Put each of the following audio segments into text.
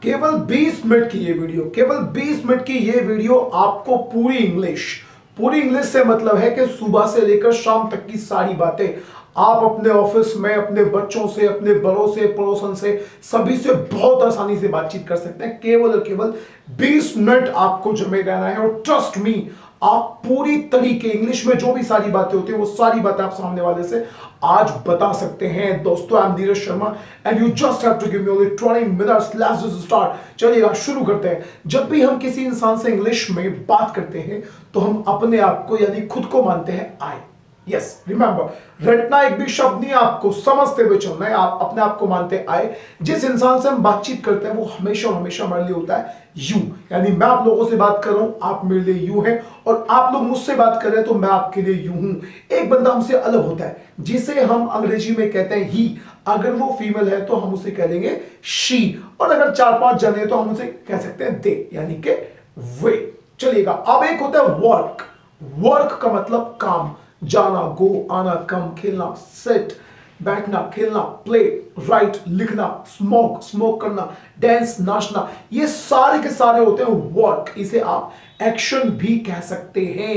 केवल 20 मिनट की ये वीडियो, केवल 20 मिनट की ये वीडियो आपको पूरी इंग्लिश से मतलब है कि सुबह से लेकर शाम तक की सारी बातें आप अपने ऑफिस में अपने बच्चों से, अपने बड़ों से, पड़ोसन से, सभी से बहुत आसानी से बातचीत कर सकते हैं। केवल और केवल 20 मिनट आपको जमे रहना है और ट्रस्ट मी, आप पूरी तरीके इंग्लिश में जो भी सारी बातें होती है वो सारी बातें आप सामने वाले से आज बता सकते हैं। दोस्तों, I am Neeraj Sharma and you just have to give me only 20 minutes. Let's just start. चलिएगा, शुरू करते हैं। जब भी हम किसी इंसान से इंग्लिश में बात करते हैं तो हम अपने आप को यानी खुद को मानते हैं आई। यस, रिमेंबर, रटना एक भी शब्द नहीं, आपको समझते हुए चलना है। आप अपने आप को मानते आए। जिस इंसान से हम बातचीत करते हैं वो हमेशा हमेशा हमारे लिए होता है यू, यानी मैं आप लोगों से बात कर रहा हूं, आप मेरे लिए यू हैं, और आप लोग मुझसे बात कर रहे हैं तो मैं आपके लिए यू हूं। एक बंदा हमसे अलग होता है जिसे हम अंग्रेजी में कहते हैं ही। अगर वो फीमेल है तो हम उसे कह देंगे शी, और अगर 4-5 जने तो हम उसे कह सकते हैं दे, यानी कि वे। चलिएगा, अब एक होता है वर्क। वर्क का मतलब काम, जाना, गो, आना, कम, खेलना, सिट, बैठना, खेलना, प्ले, राइट, लिखना, स्मोक करना, डांस, नाचना, ये सारे के सारे होते हैं वर्क। इसे आप एक्शन भी कह सकते हैं।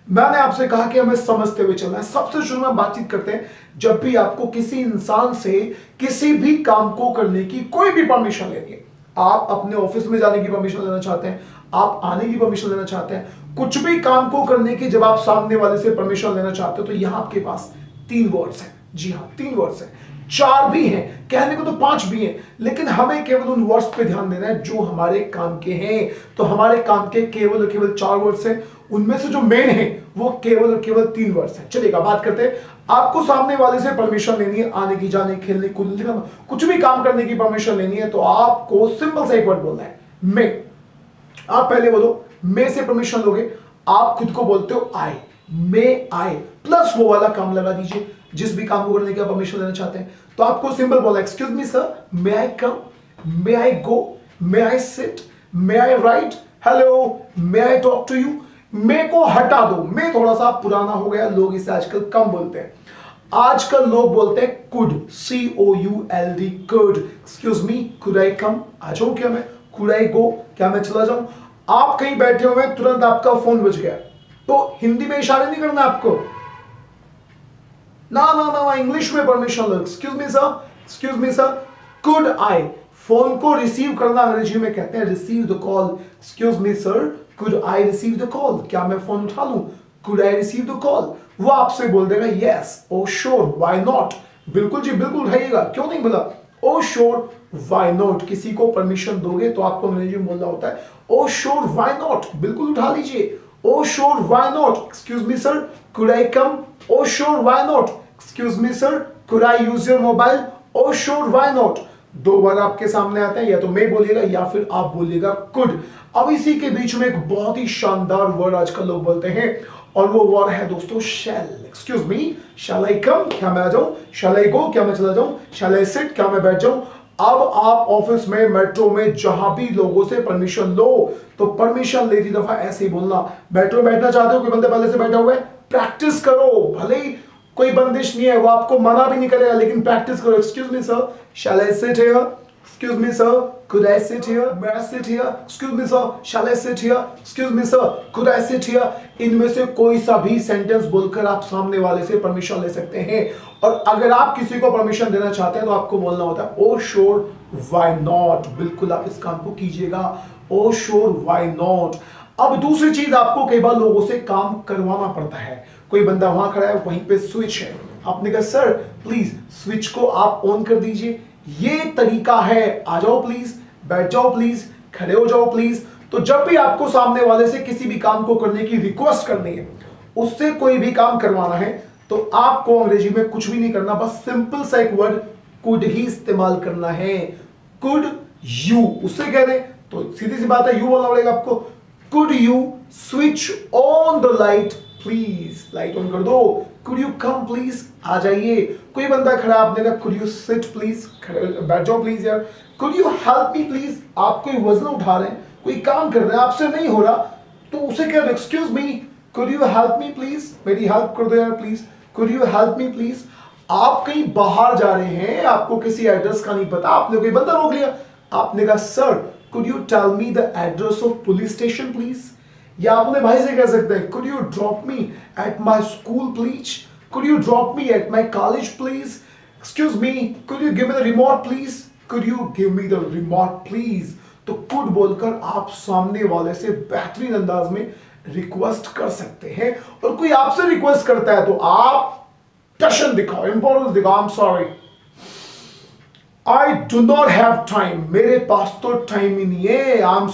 मैंने आपसे कहा कि हमें समझते हुए चलना है। सबसे शुरू में बातचीत करते हैं, जब भी आपको किसी इंसान से किसी भी काम को करने की कोई भी परमिशन लेनी है, आप अपने ऑफिस में जाने की परमिशन लेना चाहते हैं, आप आने की परमिशन लेना चाहते हैं, कुछ भी काम को करने की जब आप सामने वाले से परमिशन लेना चाहते हो तो यहां आपके पास 3 वर्ड्स हैं। जी हां, 3 वर्ड्स हैं। 4 भी हैं, कहने को तो 5 भी हैं, लेकिन हमें केवल उन वर्ड्स पे ध्यान देना है जो हमारे काम के हैं। तो हमारे काम के केवल और केवल 4 वर्ड्स हैं। उनमें से जो मेन है वो केवल और केवल 3 वर्ड्स हैं। चलिएगा, बात करते हैं। आपको सामने वाले से परमिशन लेनी है, आने की, जाने, खेलने, कूदने, कुछ भी काम करने की परमिशन लेनी है, तो आपको सिंपल सा एक वर्ड बोलना है, मे। आप पहले बोलो, मे से परमिशन लोगे, आप खुद को बोलते हो आई, मे आई, प्लस वो वाला काम लगा दीजिए जिस भी काम को करने की परमिशन लेना चाहते हैं। तो आपको सिंपल बोला, excuse me sir, may I come, may I go, may I sit, may I write, hello, may I talk to you. May को हटा दो, मे थोड़ा सा पुराना हो गया, लोग इसे आजकल कम बोलते हैं। आजकल लोग बोलते हैं could, COULD, could. Excuse me, could I come, आ जाऊं क्या मैं? कुड आई गो, क्या मैं चला जाऊं? आप कहीं बैठे हुए, तुरंत आपका फोन बज गया, तो हिंदी में इशारे नहीं करना आपको, ना ना ना, इंग्लिश में परमिशन लो। Excuse me sir, excuse me sir, could I. Phone को रिसीव करना अंग्रेजी में कहते हैं receive the call. Excuse me sir, could I receive the call, क्या मैं फोन उठा लूं? Could I receive the call. वो आपसे बोल देगा yes, oh sure, why not, बिल्कुल जी बिल्कुल उठाइएगा, क्यों नहीं बोला? Oh sure, why not. किसी को परमिशन दोगे तो आपको अंग्रेजी में बोलना होता है ओ श्योर, व्हाई नॉट, बिल्कुल उठा लीजिए, oh sure, why not. Excuse me sir, could I come, oh sure, why not. Excuse me sir, could I use your mobile, oh sure, why not. 2 बार आपके सामने आते हैं, या तो मैं बोलिएगा या फिर आप बोलिएगा कुड। अब इसी के बीच में एक बहुत ही शानदार वर्ड आजकल लोग बोलते हैं, और वो वर्ड है दोस्तों शैल। एक्सक्यूज मी, शैल आई कम, क्या मैं आ जाऊं? शैल आई गो, क्या मैं चला जाऊं? शैल आई सिट, क्या मैं बैठ जाऊं? अब आप ऑफिस में, मेट्रो में, जहां भी लोगों से परमिशन लो तो परमिशन लेती दफा ऐसे ही बोलना। मेट्रो में बैठना चाहते हो, कोई बंदे पहले से बैठा हुआ है, प्रैक्टिस करो। भले ही कोई बंदिश नहीं है, वो आपको मना भी नहीं करेगा, लेकिन प्रैक्टिस करो। Excuse me sir, shall I sit here? Excuse me sir, could I sit here? May I sit here? Excuse me sir, shall I sit here? Excuse me sir, could I sit here? इनमें से कोई सा भी sentence बोलकर आप सामने वाले से परमिशन ले सकते हैं। और अगर आप किसी को परमिशन देना चाहते हैं तो आपको बोलना होता है ओ श्योर, व्हाई नॉट। बिल्कुल आप इस काम को कीजिएगा, ओ श्योर, व्हाई नॉट। अब दूसरी चीज, आपको कई बार लोगों से काम करवाना पड़ता है। कोई बंदा वहां खड़ा है, वहीं पे स्विच है, आपने कहा सर प्लीज स्विच को आप ऑन कर दीजिए, ये तरीका है, आ जाओ प्लीज, बैठ जाओ प्लीज, खड़े हो जाओ प्लीज। तो जब भी आपको सामने वाले से किसी भी काम को करने की रिक्वेस्ट करनी है, उससे कोई भी काम करवाना है, तो आपको अंग्रेजी में कुछ भी नहीं करना, बस सिंपल सा एक वर्ड कुड ही इस्तेमाल करना है। कुड यू, उससे कह दें तो सीधी सी बात है, यू बोलना पड़ेगा आपको। Could you switch on the light please, light on कर दो। कुड यू कम प्लीज, आ जाइए। कोई बंदा खड़ा, आपने कहा कुड यू सिट प्लीज, बैठ जाओ प्लीज यार। Could you help me please, आप कोई वजन उठा रहे हैं, कोई काम कर रहे हैं, आपसे नहीं हो रहा, तो उसे कह दो excuse me, could you help me please, मेरी हेल्प कर दो यार please, could you help me please. आप कहीं बाहर जा रहे हैं, आपको किसी एड्रेस का नहीं पता, आपने कोई बंदा रोक लिया, आपने कहा sir could you tell me the address of police station please, या आप अपने भाई से कह सकते हैं could you drop me at my school please, could you drop me at my college please, excuse me could you give me the remote please, could you give me the remote please. तो could बोलकर आप सामने वाले से बेहतरीन अंदाज में request कर सकते हैं, और कोई आपसे रिक्वेस्ट करता है तो आप टशन दिखाओ, इंपॉर्टेंस दिखाओ। आई am sorry, I do not have time, मेरे पास तो टाइम ही नहीं है। आई am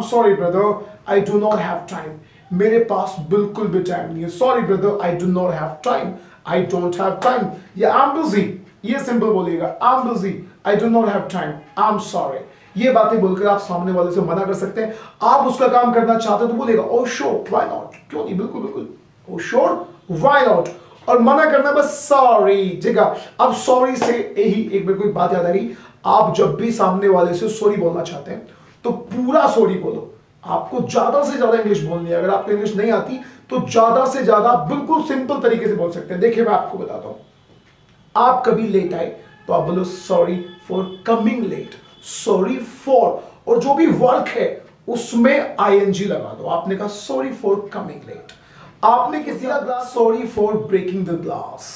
sorry brother, I do not have time, मेरे पास बिल्कुल भी टाइम नहीं है। Sorry brother, I do not have time, I don't have time, या आई एम बिजी, ये सिंपल बोलिएगा, I am busy, I do not have time, I am sorry. ये बातें बोलकर आप सामने वाले से मना कर सकते हैं। आप उसका काम करना चाहते हैं तो बोलेगा ओ श्योर व्हाई नॉट, क्यों नहीं, बिल्कुल बिल्कुल, ओ श्योर व्हाई नॉट, और मना करना बस सॉरी जगह। अब सॉरी से यही एक मेरे को एक बात याद आ गई, आप जब भी सामने वाले से सॉरी बोलना चाहते हैं तो पूरा सॉरी बोलो। आपको ज्यादा से ज्यादा इंग्लिश बोलनी है, अगर आपको इंग्लिश नहीं आती तो ज्यादा से ज्यादा बिल्कुल सिंपल तरीके से बोल सकते हैं। देखिए मैं आपको बताता हूं, आप कभी लेट आए तो आप बोलो sorry for coming late, sorry for, और जो भी वर्क है उसमें आईएनजी लगा दो। आपने कहा सॉरी फॉर कमिंग लेट, आपने किसी का glass, sorry for breaking the glass,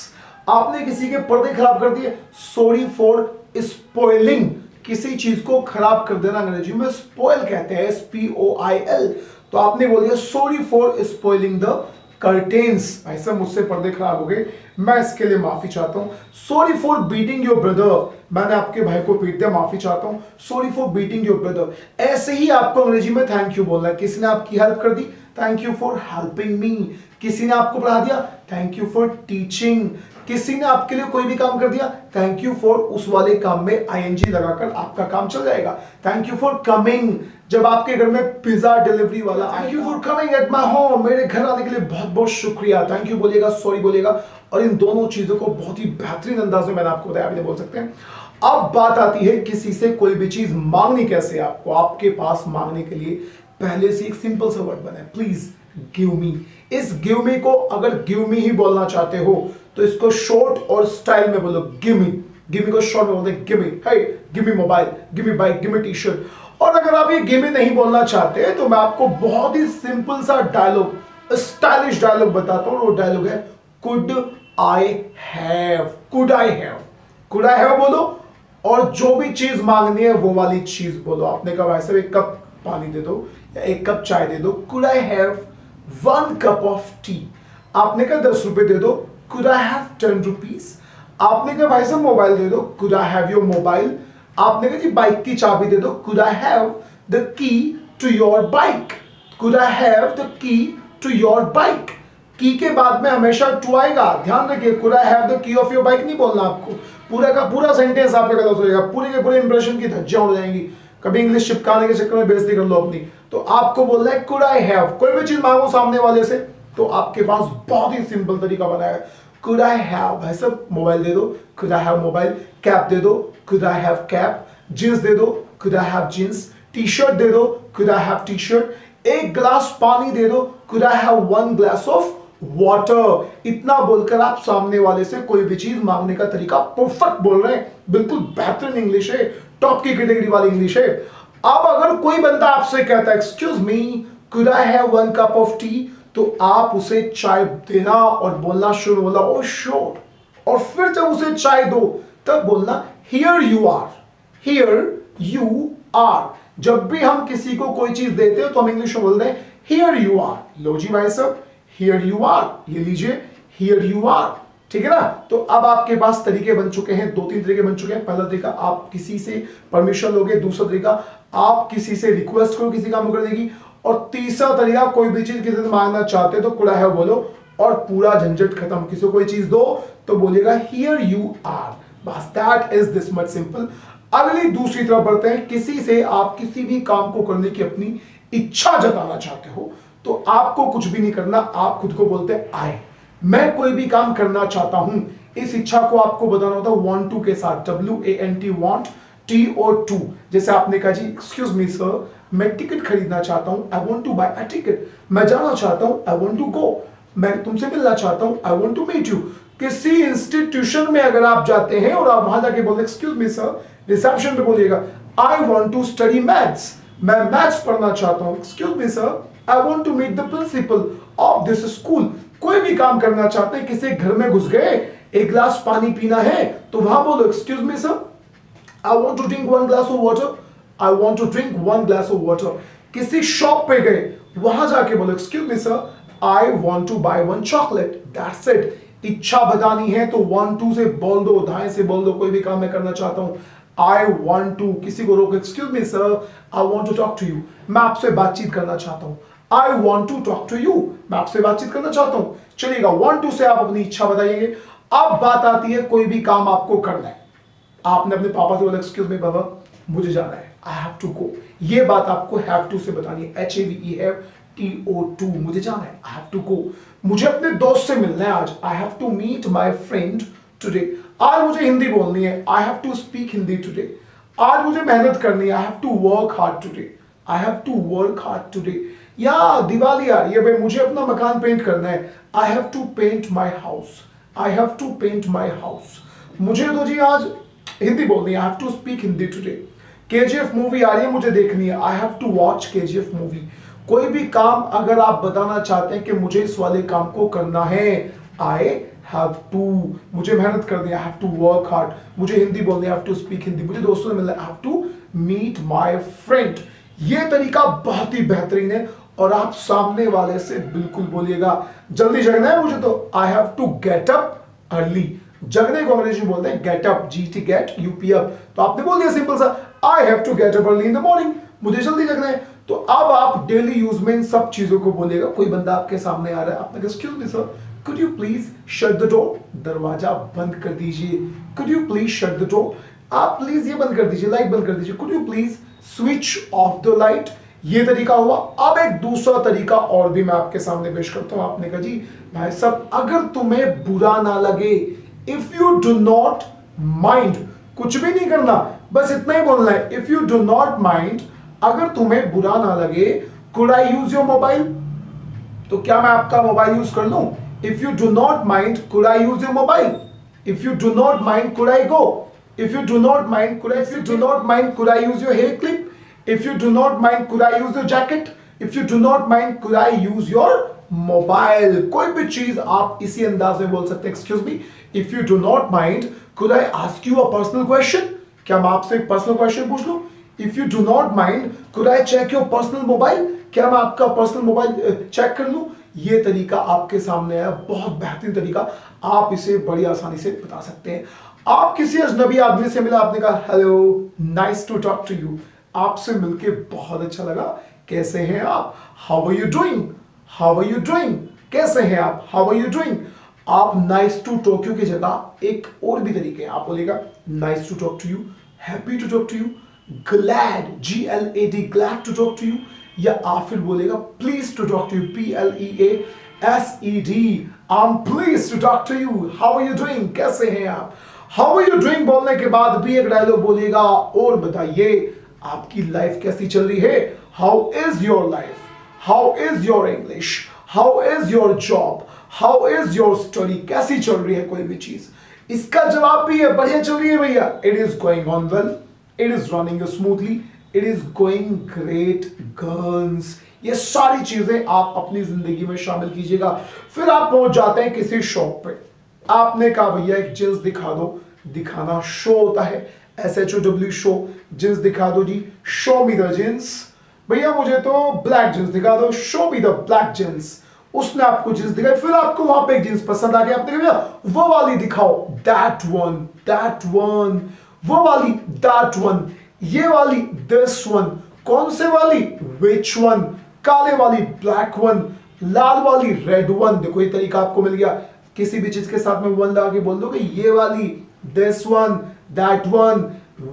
आपने किसी के पर्दे खराब कर दिए, सॉरी फॉर स्पॉइलिंग, किसी चीज को खराब कर देना अंग्रेजी में स्पॉइल कहते हैं, SPOIL। तो आपने बोल दिया sorry for spoiling the curtains, भाई साहब मुझसे पर्दे खराब हो गए, मैं इसके लिए माफी चाहता हूं। Sorry for beating your brother, मैंने आपके भाई को पीट दिया, माफी चाहता हूं, sorry for beating your brother. ऐसे ही आपको अंग्रेजी में थैंक यू बोलना है। किसी ने आपकी हेल्प कर दी, thank you for helping me, किसी ने आपको पढ़ा दिया, थैंक यू फॉर टीचिंग, किसी ने आपके लिए कोई भी काम कर दिया, थैंक यू फॉर, उस वाले काम में आईएनजी लगाकर आपका काम चल जाएगा। थैंक यू फॉर कमिंग, जब आपके घर में पिज्जा डिलीवरी वाला, thank you for coming at my home, मेरे घर आने के लिए बहुत बहुत शुक्रिया, थैंक यू बोलिएगा, सॉरी बोलिएगा, और इन दोनों चीजों को बहुत ही बेहतरीन अंदाज में मैंने आपको बताया, आप बोल सकते हैं। अब बात आती है किसी से कोई भी चीज मांगनी कैसे, आपको आपके पास मांगने के लिए पहले से एक सिंपल सा वर्ड बना है, प्लीज गिव मी। इस गिव मी को अगर गिव मी ही बोलना चाहते हो तो इसको शॉर्ट और स्टाइल में बोलो, गिव मी। गिव मी को शॉर्ट में बोलते हैं give me, hey give me mobile, give me bike, give me T shirt. और अगर आप ये गिव मी नहीं बोलना चाहते तो मैं आपको बहुत ही सिंपल सा डायलॉग, स्टाइलिश डायलॉग बताता हूं। वो डायलॉग है could I have, could I have, could I have बोलो, और जो भी चीज मांगनी है वो वाली चीज बोलो। आपने कहा भाई साहब एक कप पानी दे दो या एक कप चाय दे दो, could I have 1 cup of T. आपने कहा 10 रुपए दे दो, कुड आई हैव 10 रुपीज। आपने कहा भाई साहब मोबाइल दे दो, could I have your mobile. आपने कहा जी बाइक की चाबी दे दो, could I have the key to your bike, could I have the key to your bike. Key के बाद में हमेशा टू आएगा, ध्यान रखिए, could I have the key of your bike नहीं बोलना आपको। पूरा का पूरा सेंटेंस आपका गलत हो जाएगा, पूरे के पूरे इंप्रेशन की धज्जियां उड़ जाएंगी। कभी इंग्लिश चिपकाने के चक्कर में बेइज्जती कर लो अपनी। तो आपको बोलना है कुड आई हैव, कोई भी चीज मांगो सामने वाले से तो आपके पास बहुत ही सिंपल तरीका बनाया है, कुड आई हैव, भाई साहब मोबाइल दे दो, could I have mobile, cap दे दो, could I have cap, jeans दे दो, could I have jeans, T shirt दे दो, could I have T shirt, एक गिलास पानी दे दो, could I have 1 glass of water. इतना बोलकर आप सामने वाले से कोई भी चीज मांगने का तरीका परफेक्ट बोल रहे हैं, बिल्कुल बेहतरीन इंग्लिश है, टॉप की कैटेगरी वाली इंग्लिश है। अब अगर कोई बंदा आपसे कहता है excuse me could I have 1 cup of T, तो आप उसे चाय देना और बोलना शुरू, बोला ओ श्योर, और फिर जब उसे चाय दो तब बोलना here you are, here you are. जब भी हम किसी को कोई चीज देते हैं तो हम इंग्लिश में बोलते हैं हियर यू आर। लो जी भाई साहब हियर यू आर, ये लीजिए हियर यू आर, ठीक है ना। तो अब आपके पास तरीके बन चुके हैं, 2-3 तरीके बन चुके हैं। पहला तरीका आप किसी से परमिशन लोगे, दूसरा तरीका आप किसी से रिक्वेस्ट करो किसी काम करने की, और तीसरा तरीका कोई भी चीज किसी से मांगना चाहते तो कुड आई हैव बोलो और पूरा झंझट खत्म। किसी को कोई चीज दो तो बोलिएगा हियर यू आर, बस that is this much simple. अगली दूसरी तरफ बढ़ते हैं, किसी से आप किसी भी काम को करने की अपनी इच्छा जताना चाहते हो तो आपको कुछ भी नहीं करना, आप खुद को बोलते हैं आई, मैं कोई भी काम करना चाहता हूं। इस इच्छा को आपको बताना होता है want to के साथ, WANT want, TO2। जैसे आपने कहा जी एक्सक्यूज मी सर मैं टिकट खरीदना चाहता हूं, I want to buy a ticket. मैं जाना चाहता हूं, आई वांट टू गो। मैं तुमसे मिलना चाहता हूं, I want to meet you. किसी इंस्टीट्यूशन में अगर आप जाते हैं और आप वहां जाके बोलते एक्सक्यूज मी सर, रिसेप्शन पे बोलिएगा I want to study maths, मैं मैथ्स पढ़ना चाहता हूं। Excuse me sir, I want to meet the principal of this school. कोई भी काम करना चाहते हैं, किसी घर में घुस गए, एक गिलास पानी पीना है, तो वहां बोलो excuse me sir, I want to drink 1 glass of water, I want to drink 1 glass of water. किसी शॉप पे गए, वहां जाके बोलो excuse me sir, I want to buy 1 chocolate. That's it. इच्छा बतानी है तो 1 2 से बोल दो, दाएं से बोल दो, कोई भी काम मैं करना चाहता हूं, आई वॉन्ट टू। किसी को रोको, excuse me sir, I want to talk to you, मैं आपसे बातचीत करना चाहता हूं, I want to talk to you, मैं आपसे बातचीत करना चाहता हूं। चलिएगा, 1 2 से आप अपनी इच्छा बताइएगे। अब बात आती है कोई भी काम आपको करना है, आपने अपने पापा से बोला एक्सक्यूज मी पापा, मुझे जाना है, आई हैव टू गो। ये बात आपको हैव टू से बतानी है, HAVE मुझे जाना है, आई हैव टू गो। मुझे अपने दोस्त से मिलना है आज, I have to meet my friend today. आज मुझे हिंदी बोलनी है, I have to speak Hindi today. आज मुझे मेहनत करनी है, I have to work hard today, I have to work hard today. या दिवाली आ रही है भाई, मुझे अपना मकान पेंट करना है, I have to paint my house, I have to paint my house. मुझे तो जी आज हिंदी बोलनी है, I have to speak Hindi today. KGF movie आ रही है, मुझे देखनी है, I have to watch KGF movie. कोई भी काम अगर आप बताना चाहते हैं कि मुझे इस वाले काम को करना है, आई हैव टू, मुझे मेहनत करनी है, I have to work hard, मुझे हिंदी बोलनी है, I have to speak Hindi, मुझे दोस्तों से मिलना है, I have to meet my friend. ये तरीका बहुत ही बेहतरीन है और आप सामने वाले से बिल्कुल बोलिएगा जल्दी जगना है मुझे, तो I have to get up early. जगने को अंग्रेजी में बोलते हैं get up, GT get, UP up. तो आपने बोल दिया सिंपल सा, I have to get up early in the morning, मुझे जल्दी जगना है। तो अब आप डेली यूज में इन सब चीजों को बोलिएगा। कोई बंदा आपके सामने आ रहा है, आपने कहा excuse me sir, could you please shut the door, दरवाजा बंद कर दीजिए, could you please shut the door, आप प्लीज ये बंद कर दीजिए, लाइट बंद कर दीजिए, could you please switch off the light. ये तरीका हुआ। अब एक दूसरा तरीका और भी मैं आपके सामने पेश करता हूं। आपने कहा जी भाई साहब, अगर तुम्हें बुरा ना लगे, if you do not mind, कुछ भी नहीं करना, बस इतना ही बोलना है, if you do not mind, अगर तुम्हें बुरा ना लगे, could I use your mobile, तो क्या मैं आपका मोबाइल यूज कर लूं? If you do not mind, could I use your mobile? If you do not mind, could I go? If you do not mind, could I use your hair clip? If you do not mind, could I use your jacket? If you do not mind, could I use your mobile? कोई भी चीज आप इसी अंदाज में बोल सकते हैं। Excuse me, if you do not mind, could I ask you a personal question? क्या मैं आपसे एक पर्सनल क्वेश्चन पूछ लूं? If you do not mind, could I check your personal mobile? क्या मैं आपका पर्सनल मोबाइल चेक कर लूं? ये तरीका आपके सामने है, बहुत बेहतरीन तरीका, आप इसे बड़ी आसानी से बता सकते हैं। आप किसी अजनबी आदमी से मिला, आपने कहा hello, nice to talk to you, आपसे मिलके बहुत अच्छा लगा, कैसे हैं आप, how are you doing, how are you doing, कैसे हैं आप, हाउ आर यू डूइंग। आप नाइस टू टॉक यू की जगह एक और भी तरीके हैं, आप बोलेगा nice to talk to you, happy to talk to you, glad, GLAD, glad to talk to you, या आप फिर बोलेगा please to talk to you, PLEASED, I am please to talk to you, how are you doing, कैसे हैं आप। How are you doing बोलने के बाद भी एक डायलॉग बोलिएगा, और बताइए आपकी लाइफ कैसी चल रही है, how is your life, how is your English, how is your job, how is your study, कैसी चल रही है कोई भी चीज। इसका जवाब भी है बढ़िया चल रही है भैया, it is going on well, it is running smoothly, it is going great girls. ये सारी चीजें आप अपनी जिंदगी में शामिल कीजिएगा। फिर आप पहुंच जाते हैं किसी शॉप पे, आपने कहा भैया एक जींस दिखा दो, दिखाना शो होता है, SHOW शो, जींस दिखा दो जी, शो मी द जींस, भैया मुझे तो ब्लैक जींस दिखा दो, show me the black jeans. उसने आपको जींस दिखाई, फिर आपको वहां पे एक जींस पसंद आ गया, आपने कहा भैया वो वाली दिखाओ, दैट वन, वो वाली दैट वन, ये वाली दिस वन, कौन से वाली विच वन, काले वाली ब्लैक वन, लाल वाली रेड वन। देखो ये तरीका आपको मिल गया, किसी भी चीज के साथ में वन लगा के बोल दो कि ये वाली, this one, that one,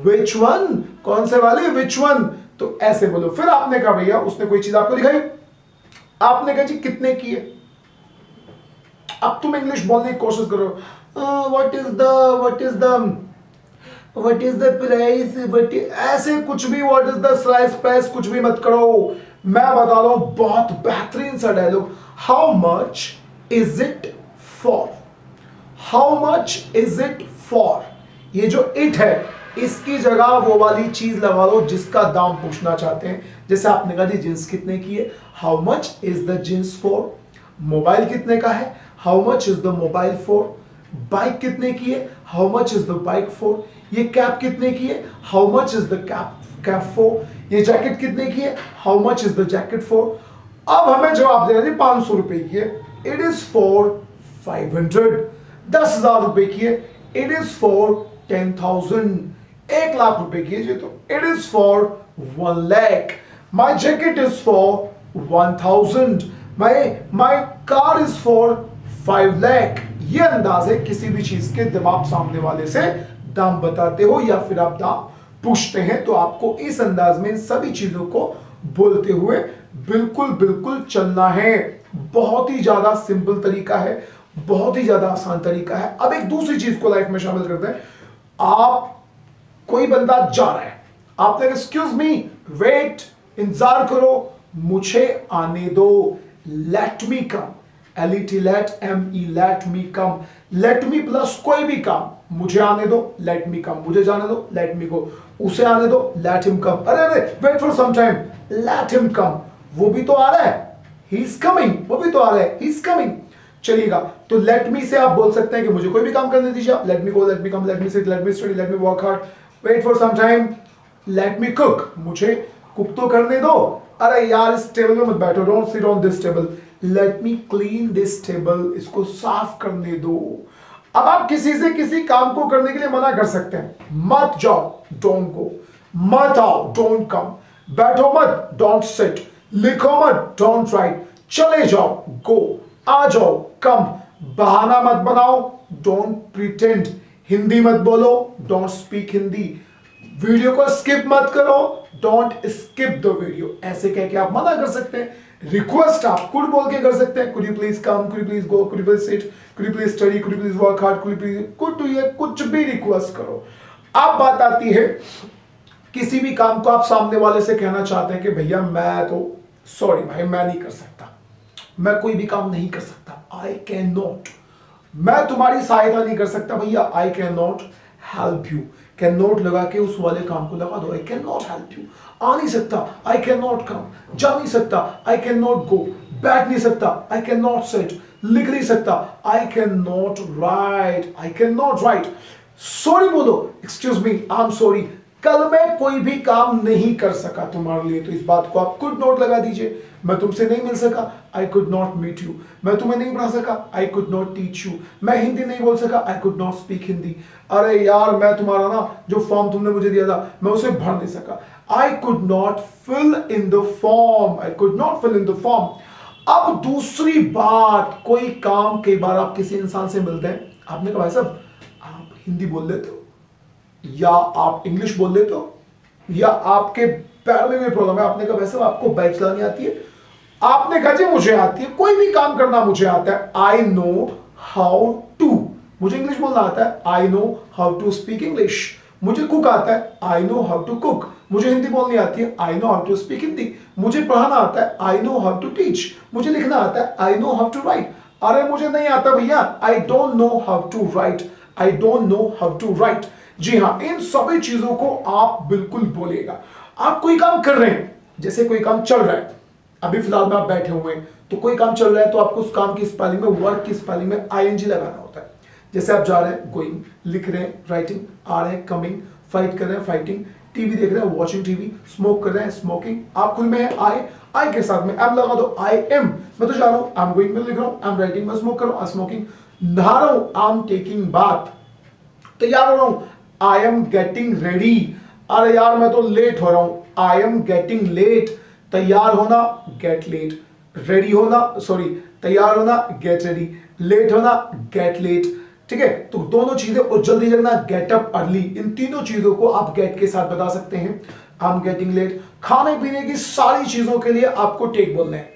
which one, कौन से वाले, विच वन, तो ऐसे बोलो। फिर आपने कहा भैया, उसने कोई चीज आपको दिखाई, आपने कहा जी कितने की है, अब तुम इंग्लिश बोलने की कोशिश करो, what is the price, but ऐसे कुछ भी, what is the slice price, कुछ भी मत करो, मैं बता रहा हूं बहुत बेहतरीन सा dialogue, how much is it for, how much is it for. ये जो इट है इसकी जगह वो वाली चीज लगा दो जिसका दाम पूछना चाहते हैं। जैसे आपने कहा जी जींस कितने की है, how much is the jeans for. Mobile कितने का है, how much is the mobile for. Bike कितने की है, how much is the bike for. ये कैप कितने की है, how much is the cap for. ये जैकेट कितने की है, how much is the jacket for. अब हमें जवाब देना जी 500 रुपए की है, इट इज फॉर 500। 10,000 रुपए की है, इट इज फॉर 10,000। 1 लाख रुपए की है जी, तो it is for 1 lakh। My jacket is for 1,000। My car is for 5 lakh। ये अंदाज है किसी भी चीज के जब आप सामने वाले से दाम बताते हो या फिर आप दाम पूछते हैं, तो आपको इस अंदाज में इन सभी चीजों को बोलते हुए बिल्कुल बिल्कुल चलना है। बहुत ही ज्यादा सिंपल तरीका है, बहुत ही ज्यादा आसान तरीका है। अब एक दूसरी चीज को लाइफ में शामिल करते हैं। आप कोई बंदा जा रहा है, आपने एक्सक्यूज मी, वेट, इंतजार करो, मुझे आने दो, let me come. LET let, ME let me come. Let me plus कोई भी काम, मुझे आने दो, लेट मी कम। मुझे जाने दो, लेट मी गो। उसे आने दो, लेट हिम कम। अरे अरे wait for some time, let him come. वो भी तो आ रहा है, ही इज कमिंग। वो भी तो आ रहा है, ही इज कमिंग। चलिएगा, तो लेट मी से आप बोल सकते हैं कि मुझे कोई भी काम करने दीजिए। Let me go, let me come, let me sit, let me study, let me work hard, wait for some time, let me cook. मुझे कुक तो करने दो। अरे यार इस टेबल में मत बैठो, don't sit on this table, let me clean this table. इसको साफ करने दो। अब आप किसी से किसी काम को करने के लिए मना कर सकते हैं, मत जाओ, डोंट गो। मत आओ, डोंट कम। बैठो मत, डोंट सिट। लिखो मत, डोंट राइट। चले जाओ, गो। आ जाओ, कम। बहाना मत बनाओ, डोंट प्रिटेंड। हिंदी मत बोलो, डोंट स्पीक हिंदी। वीडियो को स्किप मत करो, डोंट स्किप द वीडियो। ऐसे कह के आप मना कर सकते हैं। रिक्वेस्ट आप कुड बोल के कर सकते हैं, could you please come, could you please go, could you please sit, could you please study, could you please work hard, could you please, could to ये कुछ भी रिक्वेस्ट करो। अब बात आती है, किसी भी काम को आप सामने वाले से कहना चाहते हैं कि भैया मैं तो सॉरी भाई मैं नहीं कर सकता, मैं कोई भी काम नहीं कर सकता, आई कैन नॉट। मैं तुम्हारी सहायता नहीं कर सकता भैया, I can not help you. Can not लगा के उस वाले काम को लगा दो, I can not help you. आ नहीं सकता, आई कैन नॉट कम। जा नहीं सकता, आई कैन नॉट गो। बैठ नहीं सकता, आई कैन नॉट सिट। लिख नहीं सकता, I can not write, I can not write. Sorry बोलो, excuse me, I am sorry, कल मैं कोई भी काम नहीं कर सका तुम्हारे लिए, तो इस बात को आप कुड नॉट लगा दीजिए। मैं तुमसे नहीं मिल सका, I could not meet you. मैं तुम्हें नहीं पढ़ा सका, I could not teach you. मैं हिंदी नहीं बोल सका, I could not speak Hindi. अरे यार मैं तुम्हारा ना जो फॉर्म तुमने मुझे दिया था मैं उसे भर नहीं सका, I could not fill in the form, I could not fill in the form. अब दूसरी बात, कोई काम, कई बार आप किसी इंसान से मिलते हैं, आपने कहा भाई साहब आप हिंदी बोल लेते हो या आप इंग्लिश बोल लेते हो या आपके पैर में भी प्रॉब्लम है, आपने कहा वैसे आपको बाइक चलानी आती है, आपने कहा जी मुझे आती है, कोई भी काम करना मुझे आता है, आई नो हाउ टू। मुझे इंग्लिश बोलना आता है, I know how to speak English. मुझे कुक आता है, I know how to cook. मुझे हिंदी बोलनी आती है, I know how to speak Hindi. मुझे पढ़ाना आता है, I know how to teach. मुझे लिखना आता है, I know how to write. अरे मुझे नहीं आता भैया, I don't know how to write, I don't know how to write. जी हाँ, इन सभी चीजों को आप बिल्कुल बोलेगा। आप कोई काम कर रहे हैं, जैसे कोई काम चल रहा है, अभी फिलहाल में आप बैठे हुए हैं, तो कोई काम चल रहा है तो आपको उस काम की स्पेलिंग में, वर्क की स्पेलिंग में ING लगाना होता है। जैसे आप जा रहे हैं, गोइंग, लिख रहे हैं, राइटिंग, आ रहे हैं, कमिंग, फाइट कर रहे हैं, फाइटिंग, टीवी देख रहे हैं, वॉचिंग टीवी, स्मोक कर रहे हैं, स्मोकिंग। आप खुद में है आई के साथ में एम लगा दो, आई एम। मैं तो जा रहा हूं, आई एम गोइंग में लिख रहा हूं, आई एम राइटिंग में स्मोक कर रहा हूं, आई स्मोकिंग। नहा रहा हूं, आई एम टेकिंग बाथ। तैयार हो रहा हूं, आई एम गेटिंग रेडी। अरे यार मैं तो लेट हो रहा हूं, आई एम गेटिंग लेट। तैयार होना, गेट लेट। रेडी होना, सॉरी, तैयार होना, गेट रेडी। लेट होना, गेट लेट। ठीक है, तो दोनों चीजें, और जल्दी जगना, गेट अप अर्ली। इन तीनों चीजों को आप गेट के साथ बता सकते हैं। I am getting late. खाने पीने की सारी चीजों के लिए आपको टेक बोलना है।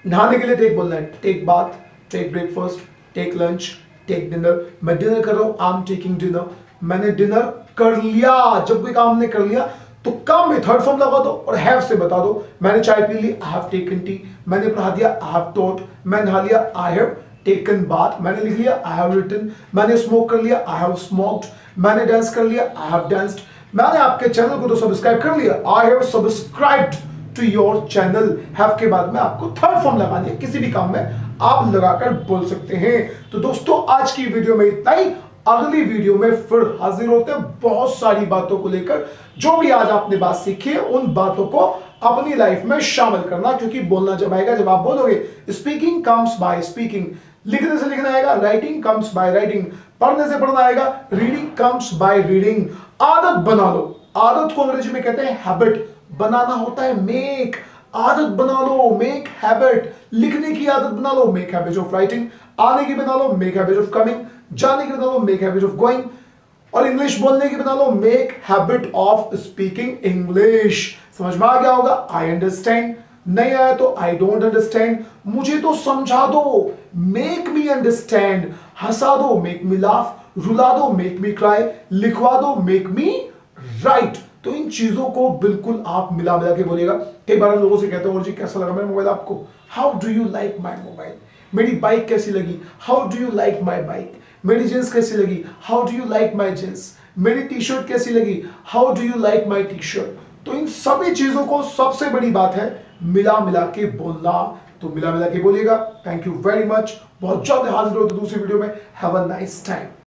नहाने के लिए टेक बोलना है, take bath, take breakfast, take lunch, take dinner. मैं डिनर कर रहा हूं, आई एम टेकिंग डिनर। मैंने डिनर कर लिया। जब कोई काम हमने कर लिया तो काम में थर्ड फॉर्म लगा दो और हैव से बता दो। मैंने चाय पी ली, आई हैव टेकन टी। मैंने पढ़ा दिया, आई हैव टॉट। मैं नहा लिया, आई हैव टेकन बाथ, मैंने लिख लिया आई हैव रिटन, मैंने स्मोक कर लिया आई हैव स्मोक्ड, मैंने डांस कर लिया आई हैव डांस्ड, मैंने आपके चैनल को तो सब्सक्राइब कर लिया I have subscribed to your channel. Have के बाद में आपको थर्ड फॉर्म लगा दिया, किसी भी काम में आप लगाकर बोल सकते हैं। तो दोस्तों आज की वीडियो में इतना ही, अगली वीडियो में फिर हाजिर होते हैं बहुत सारी बातों को लेकर। जो भी आज आपने बात सीखी है उन बातों को अपनी लाइफ में शामिल करना, क्योंकि बोलना जब आएगा जब आप बोलोगे। स्पीकिंग कम्स बाय स्पीकिंग, लिखने से लिखना आएगा, राइटिंग कम्स बाय राइटिंग, पढ़ने से पढ़ना आएगा, रीडिंग कम्स बाय रीडिंग। आदत बना लो, आदत को अंग्रेजी में कहते हैं हैबिट, बनाना होता है मेक, आदत बना लो मेक हैबिट, लिखने की आदत बना लो मेक हैबिट ऑफ राइटिंग, आने की बना लो मेक हैबिट ऑफ कमिंग, जाने की बना लो मेक हैबिट ऑफ गोइंग, और इंग्लिश बोलने की बना लो make habit of speaking English. समझ में आ गया होगा? आई अंडरस्टैंड, नहीं आया तो आई डोंट अंडरस्टैंड, मुझे तो समझा दो मेक मी अंडरस्टैंड, हंसा दो मेक मी लाफ, रुला दो मेक मी क्राई, लिखवा दो मेक मी राइट। तो इन चीजों को बिल्कुल आप मिला मिला के बोलिएगा। कई बार लोगों से कहते हो और जी कैसा लगा मेरा मोबाइल आपको, how do you like my mobile, मेरी बाइक कैसी लगी, how do you like my bike, मेरी जींस कैसी लगी, how do you like my jeans, मेरी टी शर्ट कैसी लगी, how do you like my T shirt. तो इन सभी चीजों को सबसे बड़ी बात है मिला मिला के बोलना, तो मिला मिला के बोलिएगा। थैंक यू वेरी मच, बहुत जल्द हाजिर हो दूसरी वीडियो में। Have a nice time.